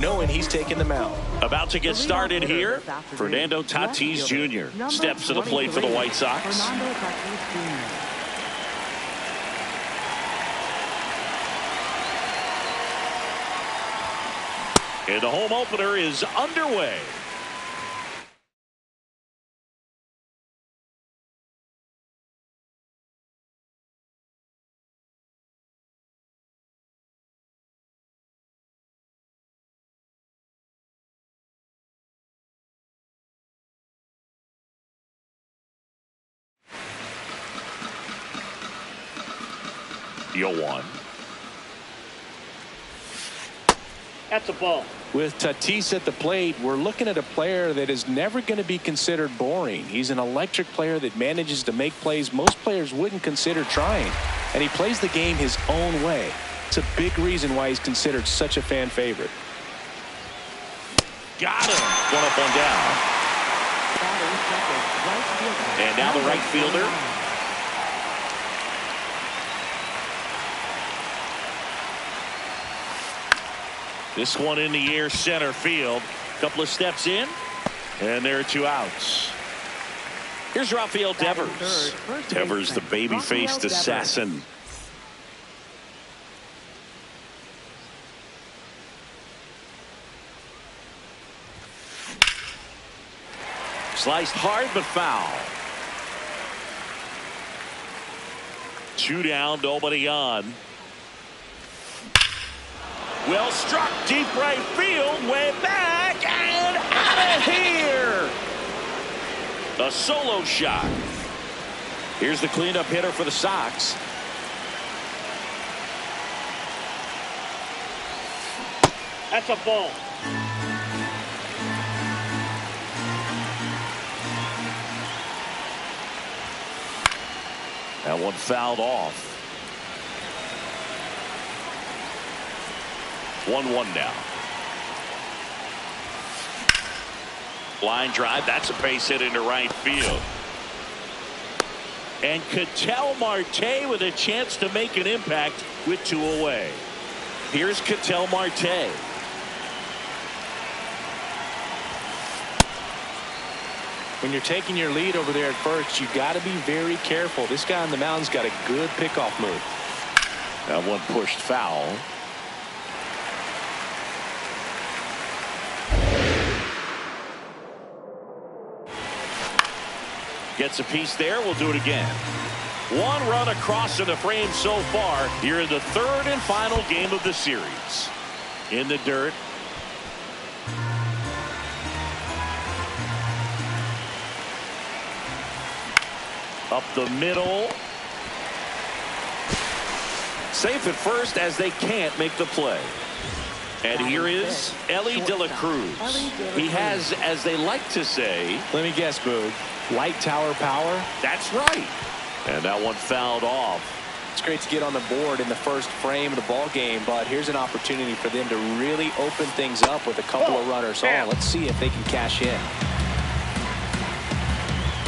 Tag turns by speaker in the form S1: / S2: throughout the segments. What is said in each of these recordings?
S1: knowing he's taking the mound.
S2: About to get started here, Fernando Tatis Jr. steps to the plate for the White Sox. And the home opener is underway. Deal one.
S3: That's a ball.
S1: With Tatis at the plate, we're looking at a player that is never going to be considered boring. He's an electric player that manages to make plays most players wouldn't consider trying. And he plays the game his own way. It's a big reason why he's considered such a fan favorite.
S2: Got him. One up, one down. And now the right fielder. This one in the air, center field. Couple of steps in, and there are two outs. Here's Rafael Devers. Devers, the baby-faced assassin. Sliced hard but foul. Two down, nobody on. Well struck, deep right field, way back, and out of here! A solo shot. Here's the cleanup hitter for the Sox.
S3: That's a ball.
S2: That one fouled off. 1-1 now. Line drive. That's a base hit into right field. And Ketel Marte with a chance to make an impact with two away. Here's Ketel Marte.
S1: When you're taking your lead over there at first, you got to be very careful. This guy on the mound's got a good pickoff move.
S2: That one pushed foul. Gets a piece there. We'll do it again. One run across in the frame so far here in the third and final game of the series. In the dirt. Up the middle. Safe at first as they can't make the play. And here is Elly De La Cruz. He has, as they like to say,
S1: let me guess, Boog, light tower power.
S2: That's right. And that one fouled off.
S1: It's great to get on the board in the first frame of the ball game, but here's an opportunity for them to really open things up with a couple of runners on. Let's see if they can cash in.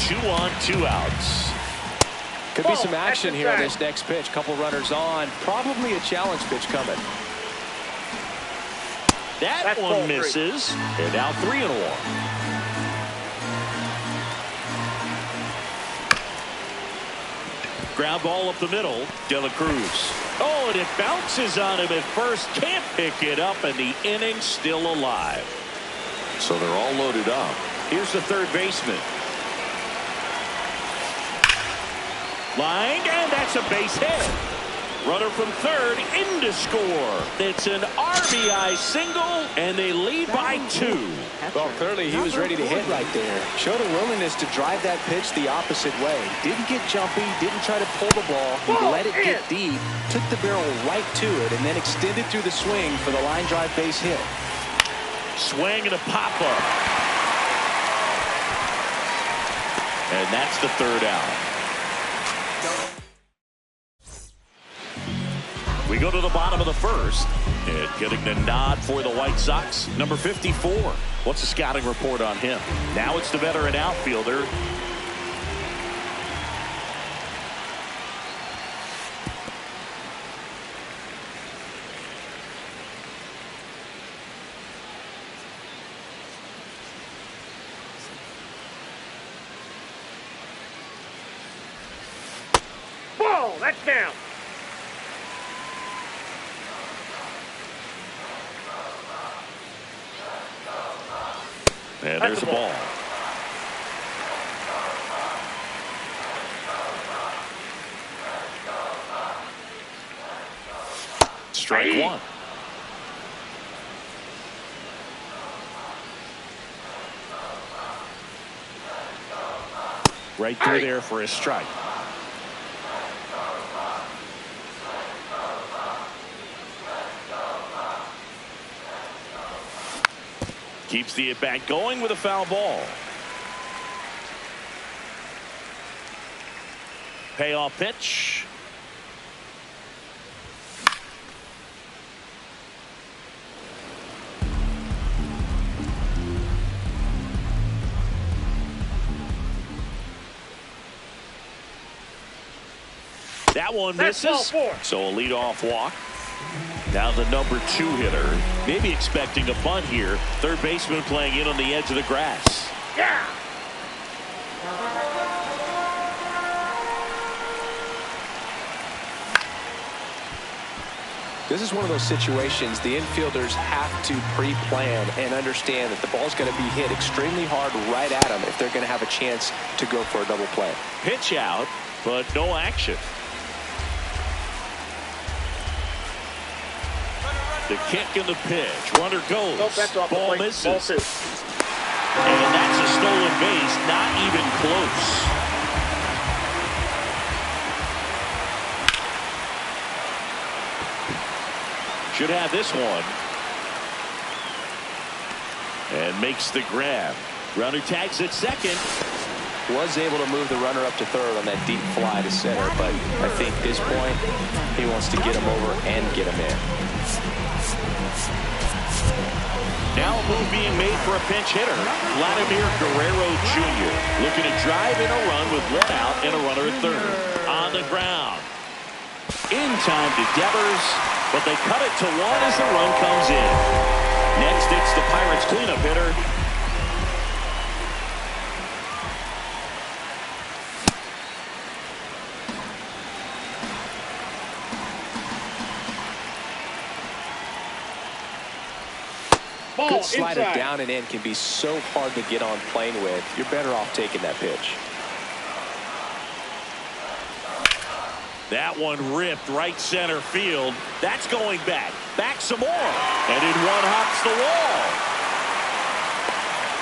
S2: 2 on, 2 outs.
S1: Could be some action here on this next pitch. Couple runners on. Probably a challenge pitch coming.
S2: That one misses. And now 3-1. Ground ball up the middle. De La Cruz. Oh, and it bounces on him at first. Can't pick it up, and the inning's still alive. So they're all loaded up. Here's the third baseman. Lined, and that's a base hit. Runner from third in to score. It's an RBI single, and they lead by 2.
S1: Well, clearly he was ready to hit right there. Showed a willingness to drive that pitch the opposite way. Didn't get jumpy, didn't try to pull the ball. He let it get deep, took the barrel right to it, and then extended through the swing for the line drive base hit.
S2: Swing and a pop-up. And that's the third out. We go to the bottom of the first, and getting the nod for the White Sox, number 54. What's the scouting report on him? Now it's the veteran outfielder.
S3: Ball, that's down.
S2: And there's a ball. Strike one. Right through there for a strike. Keeps the at-bat going with a foul ball. Payoff pitch. That one misses. So a leadoff walk. Now the number 2 hitter, maybe expecting a bunt here. Third baseman playing in on the edge of the grass.
S3: Yeah.
S1: This is one of those situations the infielders have to pre-plan and understand that the ball's going to be hit extremely hard right at them if they're going to have a chance to go for a double play.
S2: Pitch out, but no action. The kick and the pitch. Runner goes. Ball misses. And that's a stolen base. Not even close. Should have this one. And makes the grab. Runner tags at second.
S1: Was able to move the runner up to third on that deep fly to center, but I think at this point he wants to get him over and get him in.
S2: Now a move being made for a pinch hitter. Vladimir Guerrero Jr. looking to drive in a run with let out and a runner at third. On the ground. In time to Devers, but they cut it to one as the run comes in. Next, it's the Pirates cleanup hitter.
S1: Good slider down and in can be so hard to get on plane with. You're better off taking that pitch.
S2: That one ripped right center field. That's going back. Back some more. And in one hops the wall.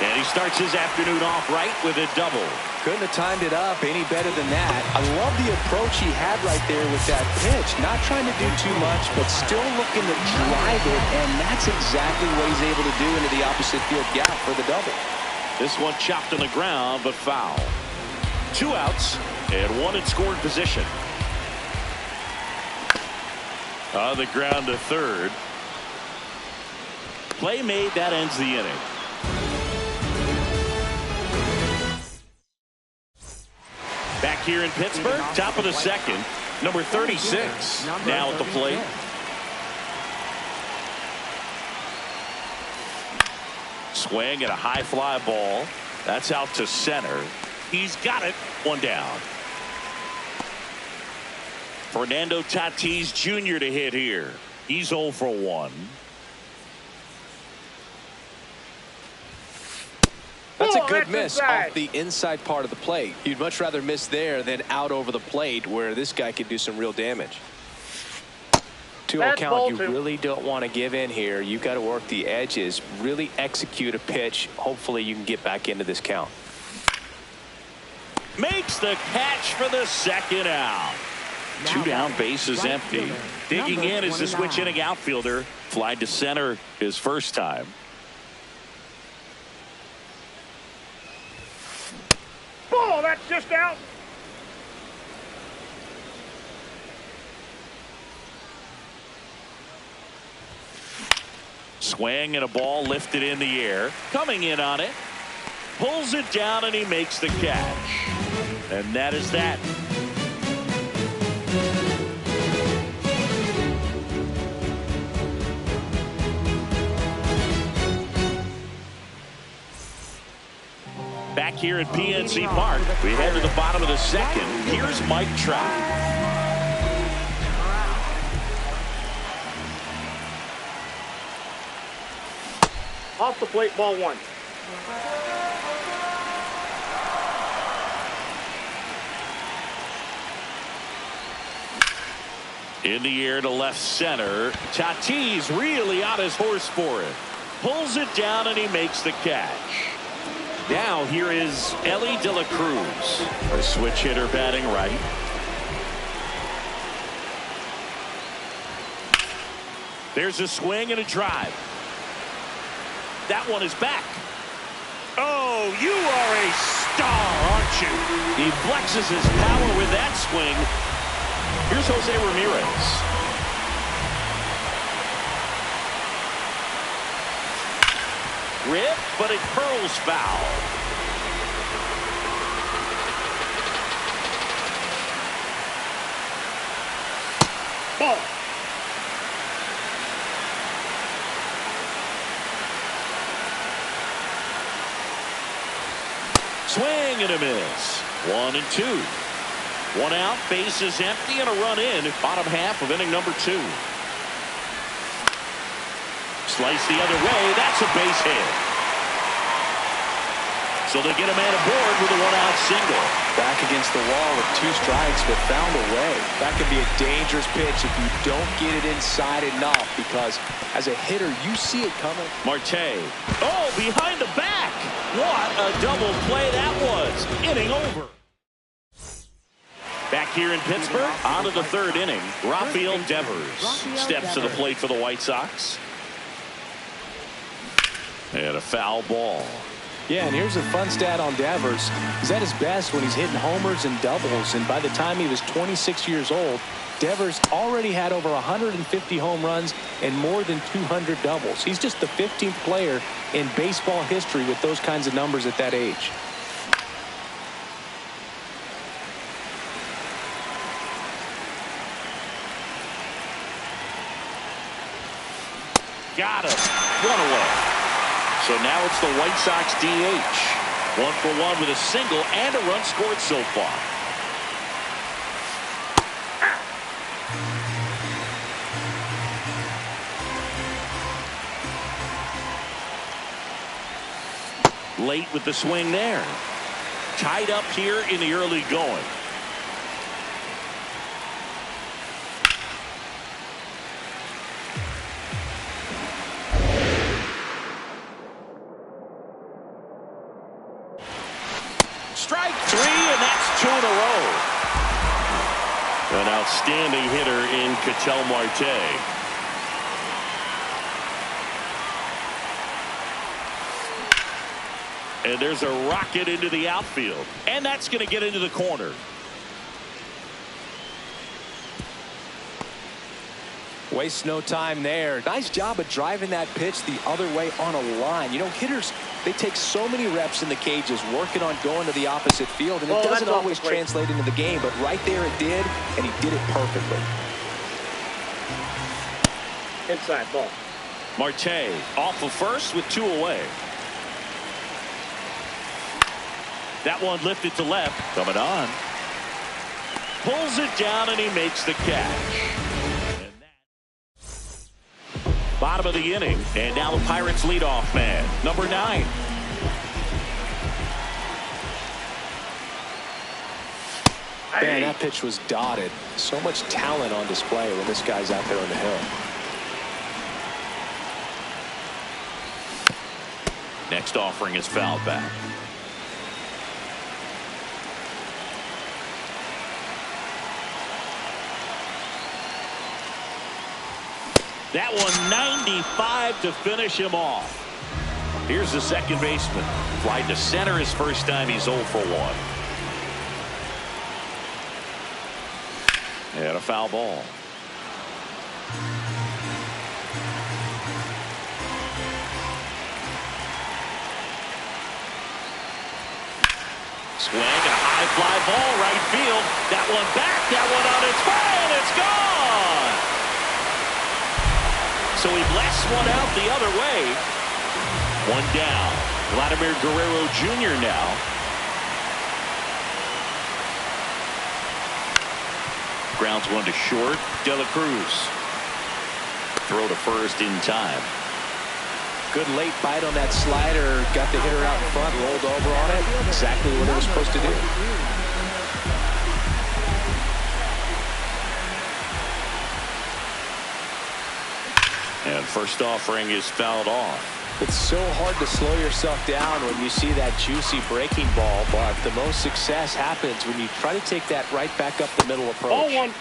S2: And he starts his afternoon off right with a double.
S1: Couldn't have timed it up any better than that. I love the approach he had right there with that pitch. Not trying to do too much, but still looking to drive it, and that's exactly what he's able to do into the opposite field gap for the double.
S2: This one chopped on the ground, but foul. 2 outs and 1 in scoring position. On the ground to third. Play made, that ends the inning. Back here in Pittsburgh, top of the second, number 36 now at the plate. Swing at a high fly ball. That's out to center. He's got it. One down. Fernando Tatis Jr. to hit here. He's 0 for 1.
S1: That's a good miss off the inside part of the plate. You'd much rather miss there than out over the plate where this guy could do some real damage. To a count, you really don't want to give in here. You've got to work the edges, really execute a pitch. Hopefully you can get back into this count.
S2: Makes the catch for the second out. 2 down, bases empty. Digging in is the switch inning outfielder. Fly to center his first time.
S3: Ball, that's just out.
S2: Swing and a ball lifted in the air. Coming in on it. Pulls it down and he makes the catch. And that is that. Back here at PNC Park, we head to the bottom of the second. Here's Mike Trout.
S3: Off the plate, ball one.
S2: In the air to left center. Tatis really on his horse for it. Pulls it down and he makes the catch. Now here is Ellie De La Cruz, a switch hitter batting right. There's a swing and a drive. That one is back. Oh, you are a star, aren't you? He flexes his power with that swing. Here's Jose Ramirez. Rip, but it curls foul.
S3: Ball.
S2: Swing and a miss. 1-2. One out, bases empty, and a run in. Bottom half of inning number 2. Slice the other way. That's a base hit. So they get a man aboard with a one-out single.
S1: Back against the wall with 2 strikes, but found a way. That could be a dangerous pitch if you don't get it inside enough, because as a hitter, you see it coming.
S2: Marte. Oh, behind the back. What a double play that was. Inning over. Back here in Pittsburgh, on to the 3rd inning. Rafael Devers steps to the plate for the White Sox. And a foul ball.
S1: Yeah, and here's a fun stat on Devers. He's at his best when he's hitting homers and doubles, and by the time he was 26 years old, Devers already had over 150 home runs and more than 200 doubles. He's just the 15th player in baseball history with those kinds of numbers at that age.
S2: Got him. One away. So now it's the White Sox DH. 1 for 1 with a single and a run scored so far. Late with the swing there. Tied up here in the early going. Strike 3, and that's 2 in a row. An outstanding hitter in Ketel Marte. And there's a rocket into the outfield. And that's going to get into the corner.
S1: Wastes no time there. Nice job of driving that pitch the other way on a line. You know, hitters, they take so many reps in the cages working on going to the opposite field, and it doesn't always translate into the game, but right there it did, and he did it perfectly.
S3: Inside ball.
S2: Marte off of first with 2 away. That one lifted to left. Coming on. Pulls it down and he makes the catch. Bottom of the inning. And now the Pirates leadoff man, number 9.
S1: Man, that pitch was dotted. So much talent on display when this guy's out there on the hill.
S2: Next offering is fouled back. That one 95 to finish him off. Here's the second baseman. Fly to center his first time. He's 0 for 1. And a foul ball. Swing and a high fly ball right field. That one back. That one on its way, and it's gone. So he blasts one out the other way. One down. Vladimir Guerrero Jr. now. Grounds one to short. De La Cruz. Throw to first in time.
S1: Good late bite on that slider. Got the hitter out in front, rolled over on it. Exactly what it was supposed to do.
S2: And first offering is fouled off.
S1: It's so hard to slow yourself down when you see that juicy breaking ball, but the most success happens when you try to take that right back up the middle approach.
S3: Ball one.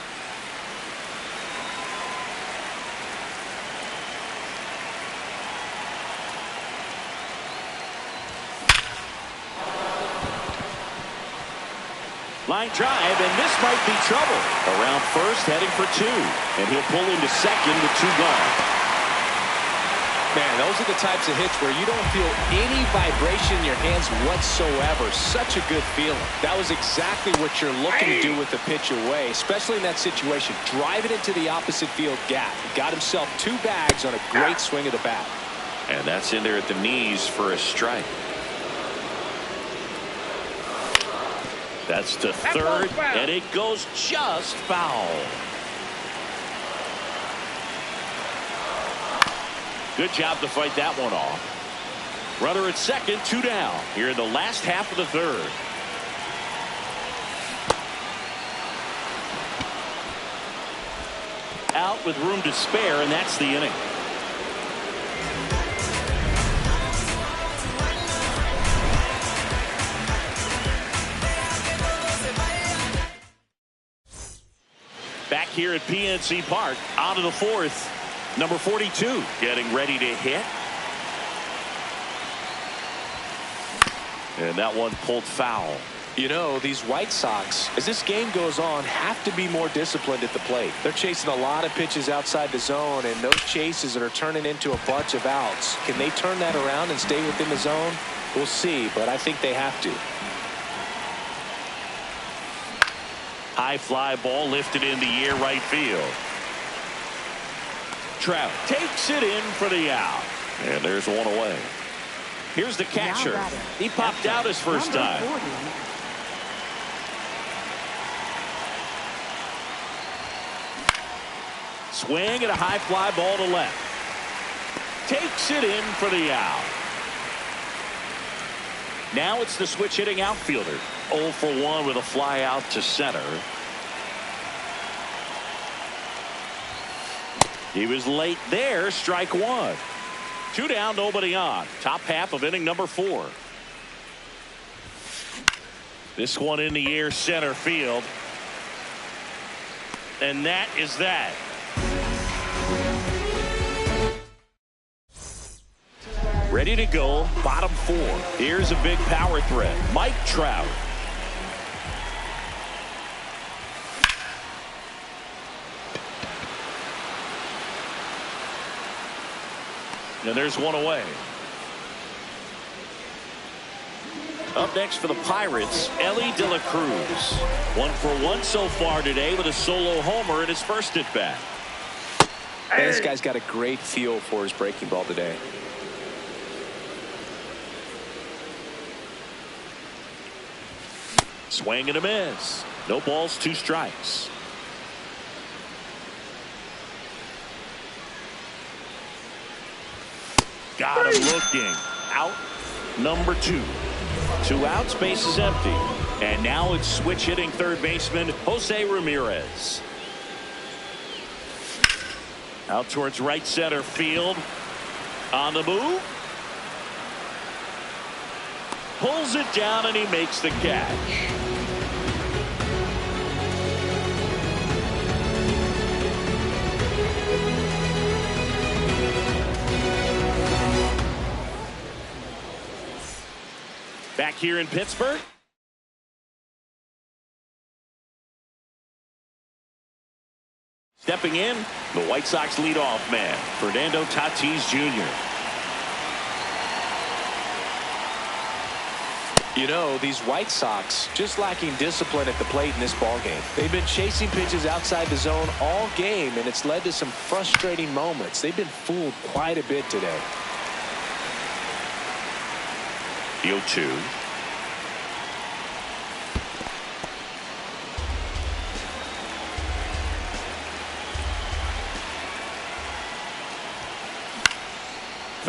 S2: Line drive, and this might be trouble. Around first, heading for two. And he'll pull into second with two gone.
S1: Man, those are the types of hits where you don't feel any vibration in your hands whatsoever. Such a good feeling. That was exactly what you're looking to do with the pitch away, especially in that situation. Drive it into the opposite field gap. He got himself two bags on a great swing of the bat.
S2: And that's in there at the knees for a strike. That's to third, and it goes just foul. Good job to fight that one off. Runner at second, two down here in the last half of the third. Out with room to spare, and that's the inning. Back here at PNC Park, out of the fourth. Number 42 getting ready to hit. And that one pulled foul.
S1: You know, these White Sox, as this game goes on, have to be more disciplined at the plate. They're chasing a lot of pitches outside the zone, and those chases are turning into a bunch of outs. Can they turn that around and stay within the zone? We'll see, but I think they have to.
S2: High fly ball lifted in the air right field. Trout takes it in for the out. And there's one away. Here's the catcher. He popped out his first time. Swing and a high fly ball to left. Takes it in for the out. Now it's the switch hitting outfielder. 0 for 1 with a fly out to center. He was late there. Strike one. Two down, nobody on. Top half of inning number 4. This one in the air center field. And that is that. Ready to go, bottom 4. Here's a big power threat. Mike Trout. And there's one away. Up next for the Pirates, Ellie De La Cruz. 1 for 1 so far today with a solo homer in his first at bat.
S1: Man, this guy's got a great feel for his breaking ball today.
S2: Swing and a miss. No balls, 2 strikes. Got him looking. Out number 2. 2 outs, base is empty. And now it's switch hitting third baseman Jose Ramirez. Out towards right center field. On the move. Pulls it down and he makes the catch. Back here in Pittsburgh. Stepping in, the White Sox leadoff man, Fernando Tatis Jr.
S1: You know, these White Sox just lacking discipline at the plate in this ballgame. They've been chasing pitches outside the zone all game, and it's led to some frustrating moments. They've been fooled quite a bit today.
S2: The 0-2.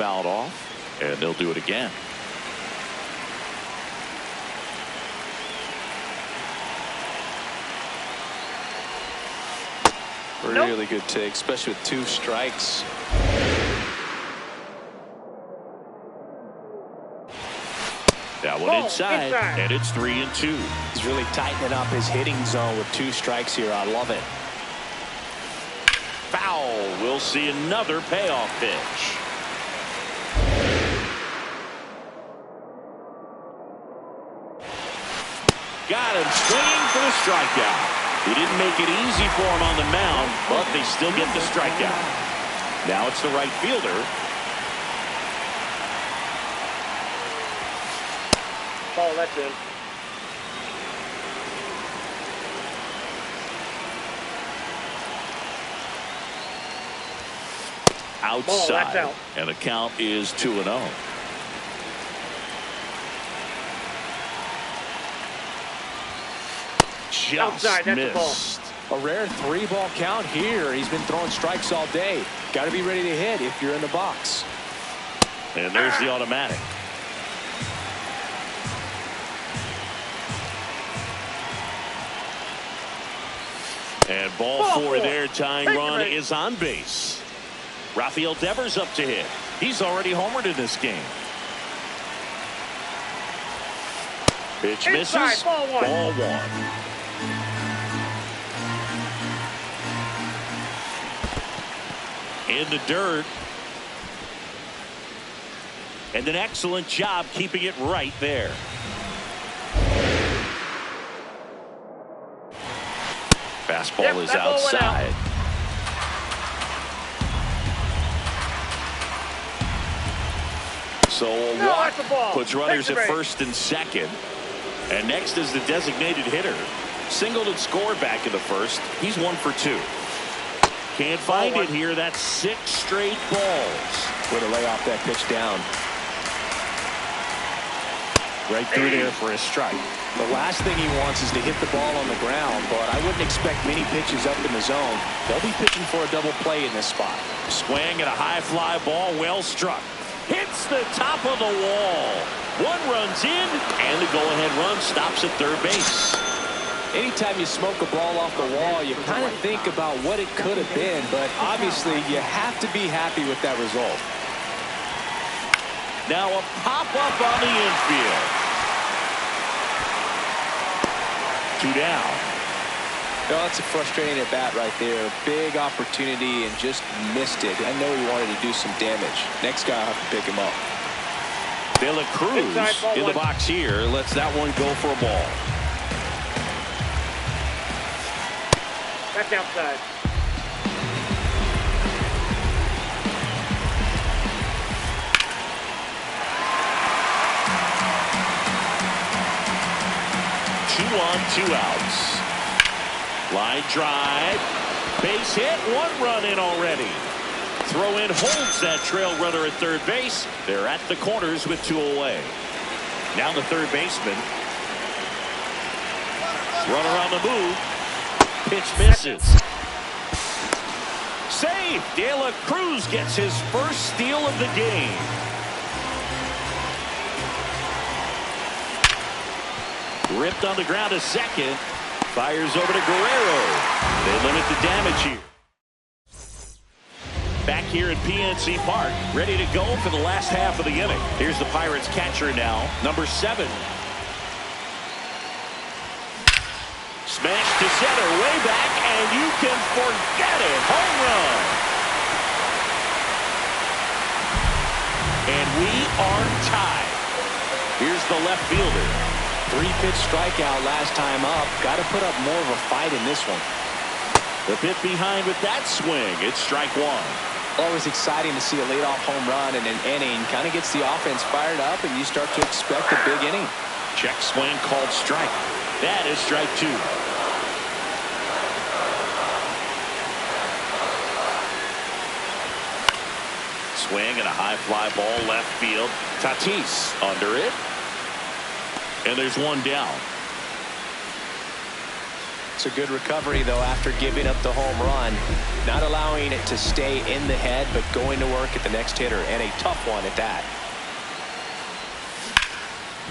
S2: fouled off, and they'll do it again.
S1: Really good take, especially with 2 strikes.
S2: That one inside, and it's 3-2.
S1: He's really tightening up his hitting zone with 2 strikes here. I love it.
S2: Foul. We'll see another payoff pitch. Got him swinging for the strikeout. He didn't make it easy for him on the mound, but they still get the strikeout. Now it's the right fielder.
S3: Ball, that's in.
S2: Outside.
S3: Ball, that's out.
S2: And the count is 2-0. Just
S3: Outside, that's
S2: missed.
S1: A rare 3-ball count here. He's been throwing strikes all day. Got to be ready to hit if you're in the box.
S2: And there's the automatic. And ball 4 there. Tying run is on base. Rafael Devers up to hit. He's already homered in this game. Pitch misses.
S3: Ball 1.
S2: Ball 1. In the dirt. And an excellent job keeping it right there. Fastball is outside. So a walk puts runners at first and second. And next is the designated hitter. Singled and scored back in the first. He's 1 for 2. Can't find it here. That's 6 straight balls.
S1: Way to lay off that pitch down. Right through there for a strike. The last thing he wants is to hit the ball on the ground, but I wouldn't expect many pitches up in the zone. They'll be pitching for a double play in this spot.
S2: Swing and a high fly ball, well struck. Hits the top of the wall. 1 runs in, and the go-ahead run stops at third base.
S1: Anytime you smoke a ball off the wall, you kind of think about what it could have been, but obviously you have to be happy with that result.
S2: Now a pop-up on the infield. 2 down.
S1: Oh, that's a frustrating at bat right there. Big opportunity and just missed it. I know he wanted to do some damage. Next guy will have to pick him up.
S2: De La Cruz in the box here. Lets that one go for a ball.
S3: That's outside.
S2: Two on, 2 outs. Line drive. Base hit. 1 run in already. Throw in holds that trail runner at third base. They're at the corners with 2 away. Now the third baseman. Runner on the move. Pitch misses. Save. De La Cruz gets his first steal of the game. Ripped on the ground to second. Fires over to Guerrero. They limit the damage here. Back here at PNC Park, ready to go for the last half of the inning. Here's the Pirates catcher now, number 7. Smash to center, way back, and you can forget it. Home run. And we are tied. Here's the left fielder.
S1: 3-pitch strikeout last time up. Got to put up more of a fight in this one.
S2: The pit behind with that swing. It's strike 1.
S1: Always exciting to see a leadoff home run in an inning. Kind of gets the offense fired up, and you start to expect a big inning.
S2: Check swing called strike. That is strike 2. Swing and a high fly ball left field. Tatis under it. And there's 1 down.
S4: It's a good recovery, though, after giving up the home run. Not allowing it to stay in the head, but going to work at the next hitter, and a tough one at that.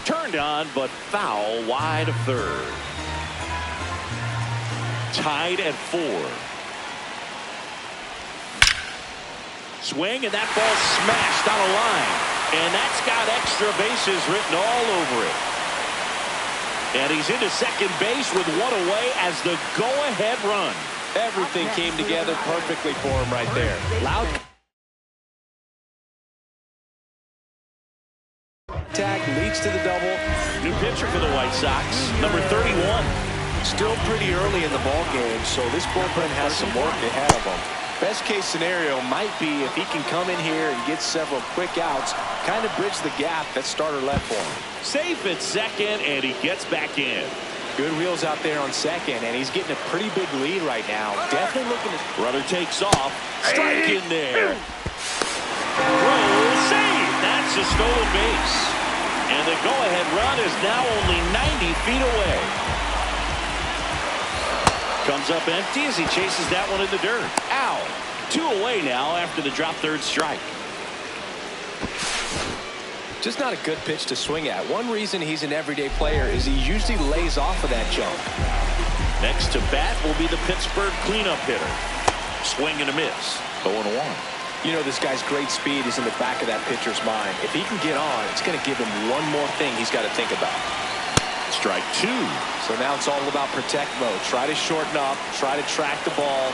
S2: Turned on, but foul wide of third. Tied at 4. Swing, and that ball smashed on a line. And that's got extra bases written all over it. And he's into second base with one away as the go-ahead run.
S4: Everything came together perfectly for him right there. Loud attack leads to the double.
S2: New pitcher for the White Sox, number 31.
S4: Still pretty early in the ball game, so this bullpen has some work ahead of him. Best case scenario might be if he can come in here and get several quick outs, kind of bridge the gap that starter left for him.
S2: Safe at second, and he gets back in.
S4: Good wheels out there on second, and he's getting a pretty big lead right now. Definitely looking to...
S2: Runner takes off. Strike in there. Roll, save. That's a stolen base. And the go-ahead run is now only 90 feet away. Comes up empty as he chases that one in the dirt. Ow. 2 away now after the drop third strike.
S4: Just not a good pitch to swing at. One reason he's an everyday player is he usually lays off of that jump.
S2: Next to bat will be the Pittsburgh cleanup hitter. Swing and a miss. 0-1.
S4: You know, this guy's great speed is in the back of that pitcher's mind. If he can get on, it's going to give him one more thing he's got to think about.
S2: Strike 2.
S4: So now it's all about protect mode. Try to shorten up, try to track the ball,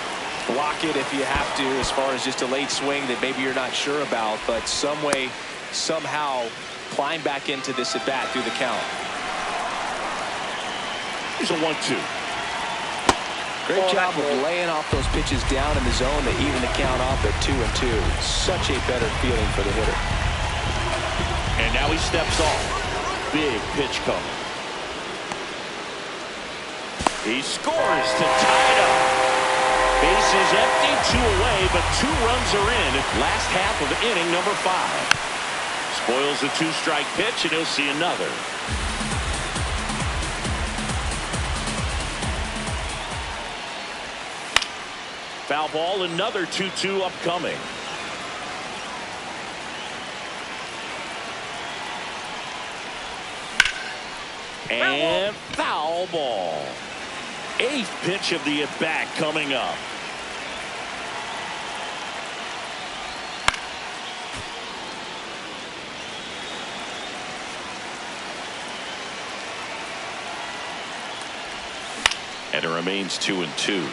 S4: block it if you have to, as far as just a late swing that maybe you're not sure about, but some way, somehow climb back into this at bat through the count.
S2: Here's a 1-2.
S4: Great job of laying off those pitches down in the zone to even the count off at 2-2. Such a better feeling for the hitter.
S2: And now he steps off. Big pitch coming. He scores to tie it up. Bases empty, 2 away, but 2 runs are in. Last half of inning number 5. Spoils the 2-strike pitch, and he'll see another. Foul ball, another 2-2 upcoming. And foul ball. 8th pitch of the at-bat coming up. And it remains 2-2.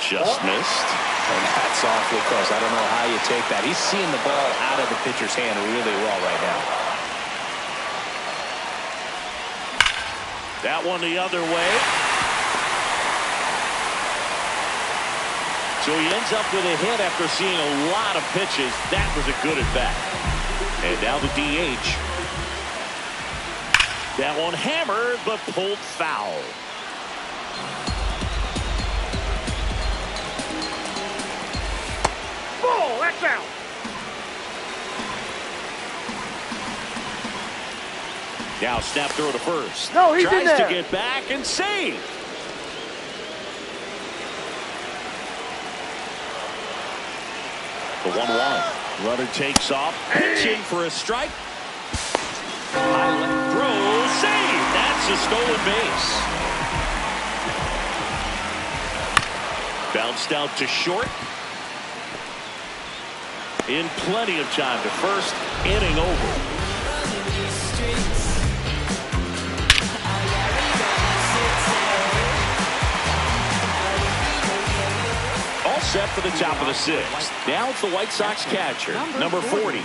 S2: Just missed.
S4: And that's awfully close. I don't know how you take that. He's seeing the ball out of the pitcher's hand really well right now.
S2: That one the other way. So he ends up with a hit after seeing a lot of pitches. That was a good at bat. And now the DH. That one hammered but pulled foul.
S3: Ball, that's out.
S2: Now snap throw to first.
S3: No, he's in
S2: Tries
S3: there.
S2: to get back and save. The 1-1. Runner takes off. Pitching for a strike. High left throw. Save. That's a stolen base. Bounced out to short. In plenty of time to first. Inning over. All set for the top of the 6th. Now it's the White Sox catcher, number 40.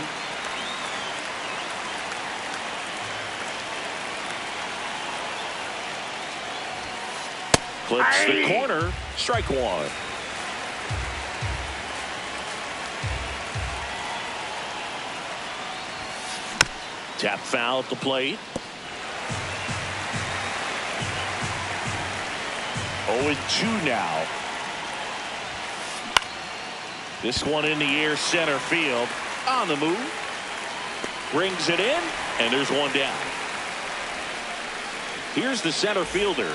S2: Clips the corner. Strike 1. Tap foul at the plate. 0-2 now. This one in the air center field. On the move. Brings it in, and there's one down. Here's the center fielder.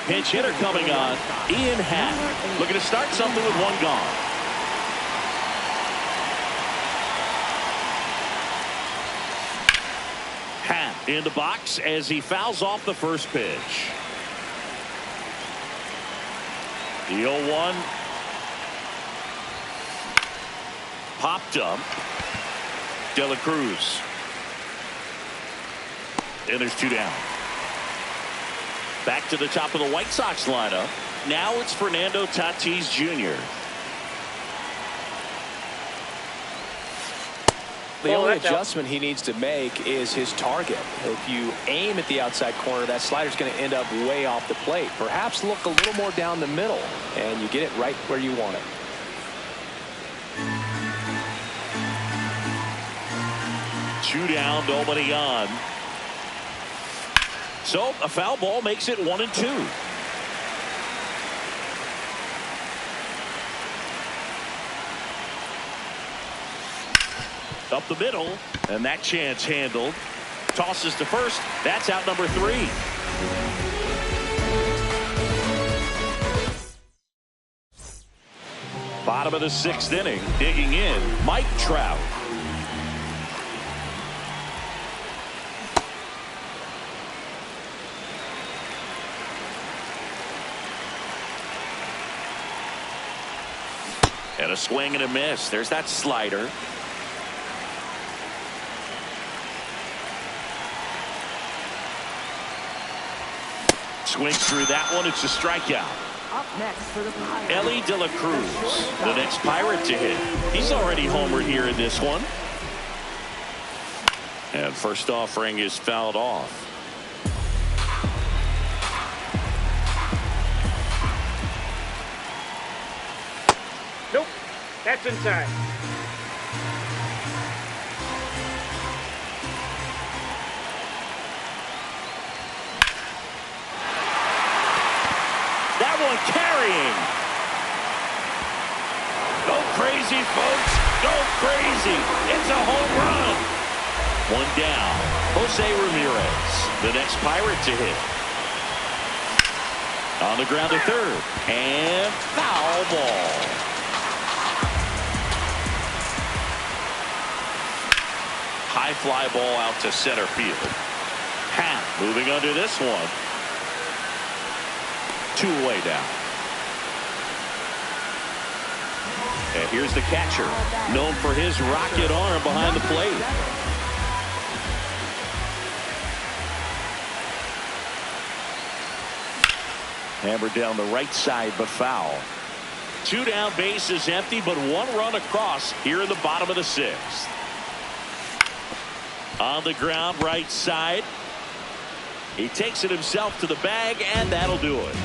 S2: Pinch hitter coming on, Ian Happ. Looking to start something with one gone. Happ in the box as he fouls off the first pitch. The 0-1. Popped up. De La Cruz. And there's two down. Back to the top of the White Sox lineup. Now it's Fernando Tatis Jr.
S1: The only adjustment he needs to make is his target. If you aim at the outside corner, that slider's going to end up way off the plate. Perhaps look a little more down the middle, and you get it right where you want it.
S2: Two down, nobody on. So a foul ball makes it 1-2. Up the middle, and that chance handled. Tosses to first. That's out number 3. Bottom of the 6th inning. Digging in, Mike Trout. And a swing and a miss. There's that slider. Swings through that one. It's a strikeout.
S5: Up next for the Pirates,
S2: Ellie De La Cruz, the next Pirate to hit. He's already homered here in this one. And first offering is fouled off.
S3: Nope. That's inside.
S2: That one carrying. Go crazy, folks. Go crazy. It's a home run. One down. Jose Ramirez, the next Pirate to hit. On the ground to third. And foul ball. High fly ball out to center field. Happ moving under this one. 2 away now. And here's the catcher, known for his rocket arm behind the plate. Hammered down the right side, but foul. 2 down, base is empty, but 1 run across here in the bottom of the 6th. On the ground, right side. He takes it himself to the bag, and that'll do it.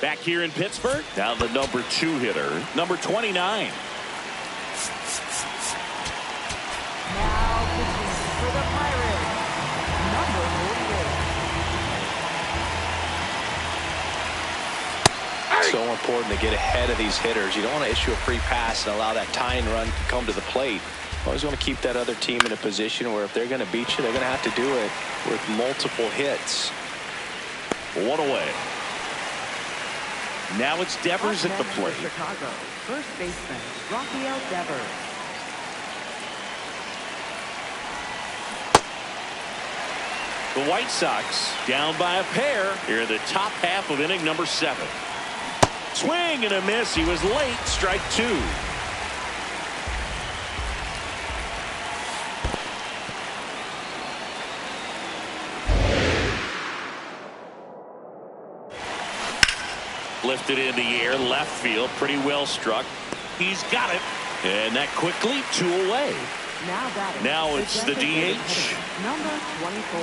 S2: Back here in Pittsburgh, now the number 2 hitter, number 29.
S5: now pitching for the Pirates, number 48.
S1: So important to get ahead of these hitters. You don't want to issue a free pass and allow that tying run to come to the plate. You always want to keep that other team in a position where if they're going to beat you, they're going to have to do it with multiple hits.
S2: 1 away. Now it's Devers at the plate.
S5: Chicago, first baseman, Rafael Devers.
S2: The White Sox down by a pair here in the top half of inning number 7. Swing and a miss. He was late. Strike 2. Lifted in the air, left field, pretty well struck. He's got it, and that quickly 2 away.
S5: Now batting.
S2: Now it's the DH.
S5: Number 24.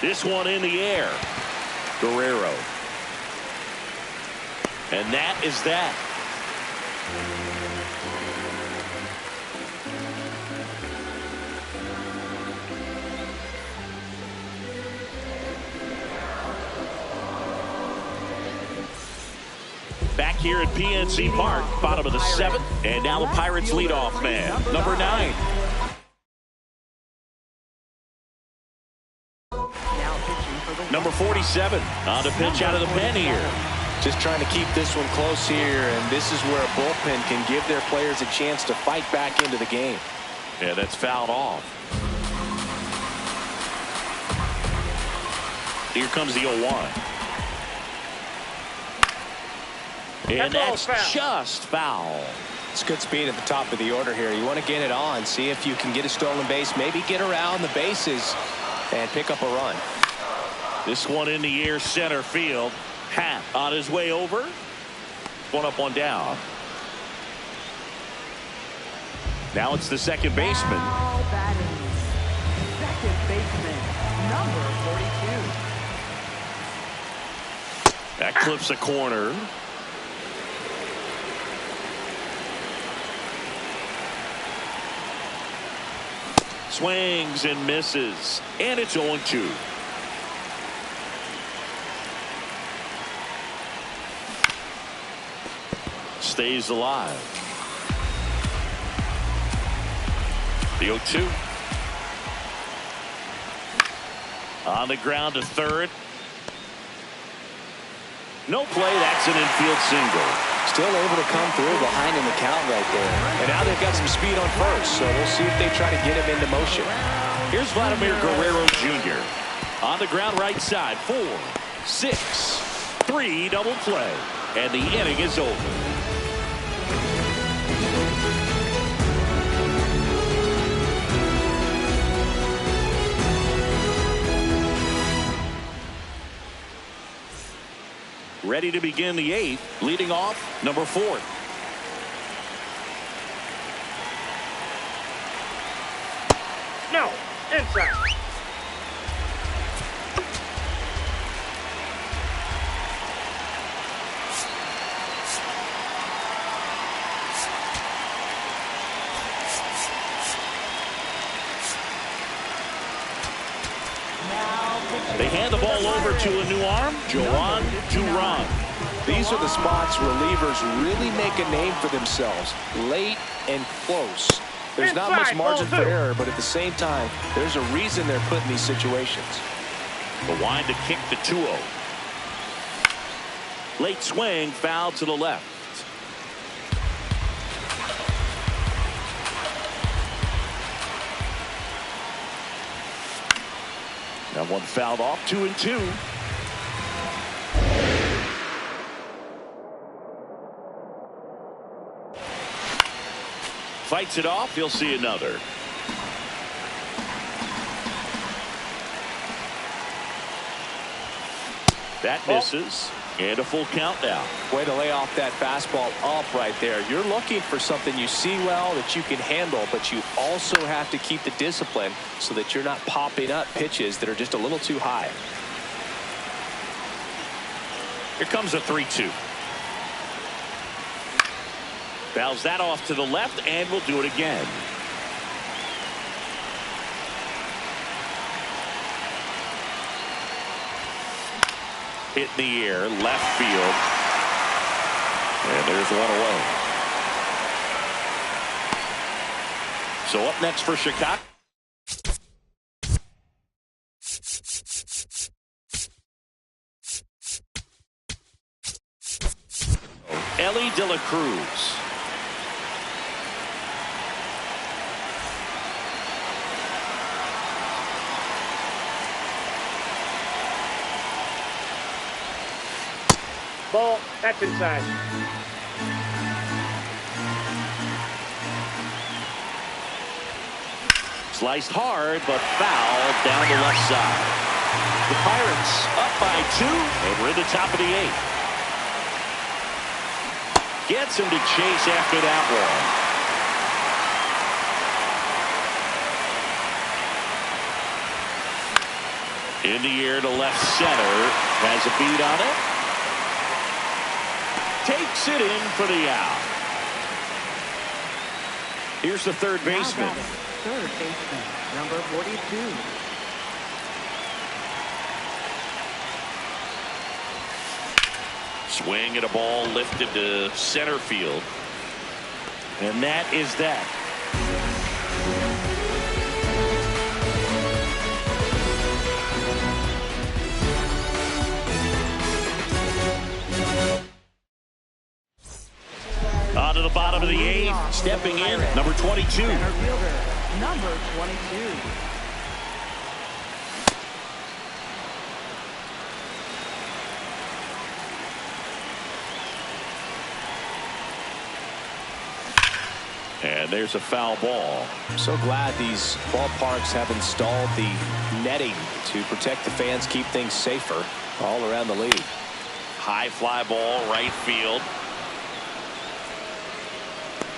S2: This one in the air. Guerrero. And that is that. Back here at PNC Park, bottom of the 7th, and now the Pirates leadoff man, number 9. Number 47 on the pitch out of the pen here.
S1: Just trying to keep this one close here, and this is where a bullpen can give their players a chance to fight back into the game.
S2: Yeah, that's fouled off. Here comes the 0-1. And that's just foul.
S1: It's good speed at the top of the order here. You want to get it on, see if you can get a stolen base, maybe get around the bases and pick up a run.
S2: This one in the air, center field. Hat on his way over. One up, one down. Now it's the second baseman.
S5: Now batting, second baseman, number 42.
S2: That clips a corner. Swings and misses. And it's 0-2. Stays alive. The 0-2. On the ground to third. No play. That's an infield single.
S1: Still able to come through behind in the count right there. And now they've got some speed on first, so we'll see if they try to get him into motion.
S2: Here's Vladimir Guerrero Jr. On the ground right side. 4, 6, 3 double play. And the inning is over. Ready to begin the 8th. Leading off, number 4.
S3: No, inside.
S2: They hand the ball over to a new arm, Joan Duran.
S1: These are the spots relievers really make a name for themselves. Late and close. There's not much margin for error, but at the same time, there's a reason they're put in these situations.
S2: The wind to kick the 2-0. Late swing, foul to the left. That one fouled off, 2-2. Fights it off. He'll see another. That misses. And a full count now.
S1: Way to lay off that fastball up right there. You're looking for something you see well that you can handle, but you also have to keep the discipline so that you're not popping up pitches that are just a little too high.
S2: Here comes a 3-2. Fouls that off to the left, and we'll do it again. Hit in the air, left field. And there's one away. So up next for Chicago. Ellie De La Cruz.
S3: Ball, that's inside.
S2: Sliced hard, but foul down the left side. The Pirates up by 2, and we're in the top of the 8th. Gets him to chase after that one. In the air to left center. Has a beat on it. Takes it in for the out. Here's the third baseman.
S5: Third baseman, number 42.
S2: Swing at a ball lifted to center field. And that is that. On to the bottom of the eighth. Stepping in, number 22.
S5: Center fielder, number 22.
S2: And there's a foul ball.
S4: I'm so glad these ballparks have installed the netting to protect the fans, keep things safer all around the league.
S2: High fly ball, right field.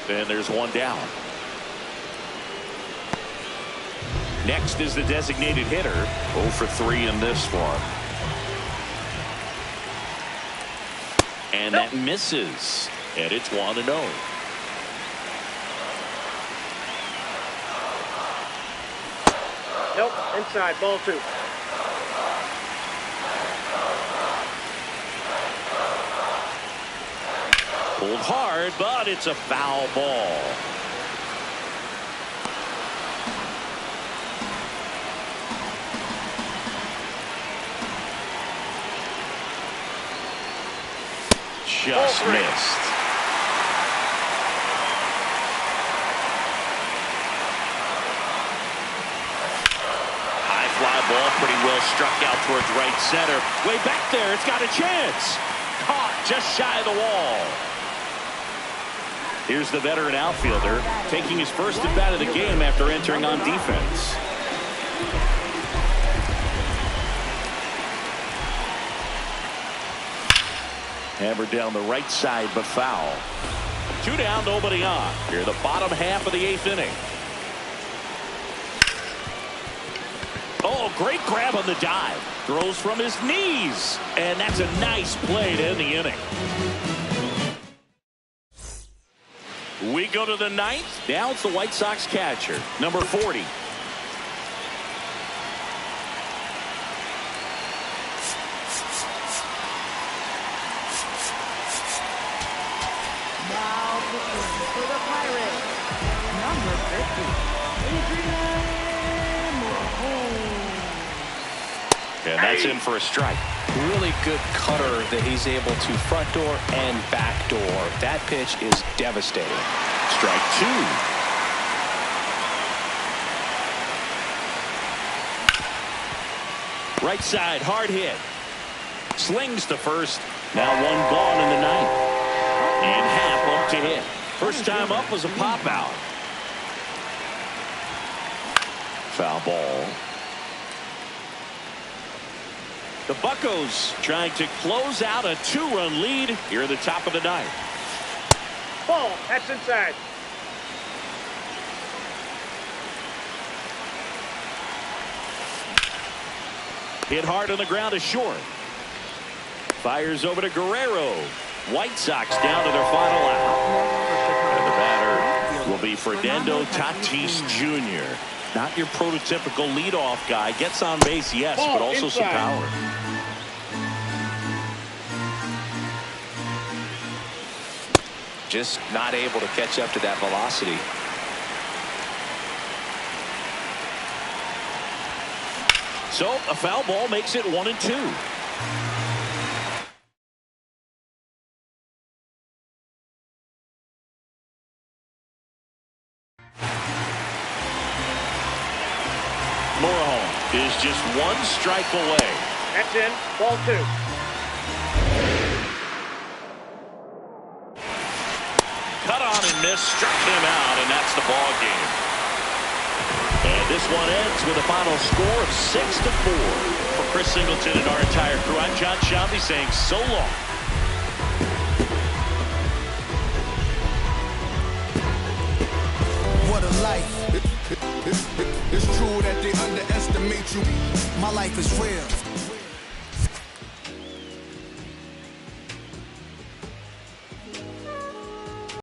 S2: And there's one down. Next is the designated hitter. 0 for 3 in this one. And that misses. And it's 1-0.
S3: Nope, inside, ball 2.
S2: Pulled hard, but it's a foul ball. Just missed. High fly ball, pretty well struck out towards right center. Way back there, it's got a chance. Caught just shy of the wall. Here's the veteran outfielder taking his first at bat of the game after entering on defense. Hammered down the right side, but foul. 2 down, nobody on. Here, the bottom half of the 8th inning. Oh, great grab on the dive. Throws from his knees. And that's a nice play to end the inning. We go to the 9th. Now it's the White Sox catcher, number 40.
S5: Now pitching for the Pirates, number 50, Adrian Morejon.
S2: And that's in for a strike.
S4: Really good cutter that he's able to front door and back door. That pitch is devastating.
S2: Strike 2. Right side, hard hit. Slings to first. Now one gone in the 9th. And half up to hit. First time up was a pop out. Foul ball. The Buccos trying to close out a 2-run lead here at the top of the 9th.
S3: Ball, that's inside.
S2: Hit hard on the ground to short. Fires over to Guerrero. White Sox down to their final out. And the batter will be Fernando Tatis Jr. Not your prototypical leadoff guy. Gets on base, yes, but also some power.
S4: Just not able to catch up to that velocity.
S2: So a foul ball makes it 1-2. Morejon is just 1 strike away.
S3: That's in, ball 2.
S2: Cut on and miss, struck him out, and that's the ball game. And this one ends with a final score of 6-4. For Chris Singleton and our entire crew, I'm John Shelby saying so long.
S6: What a life. It's true that they underestimate you. my life is real.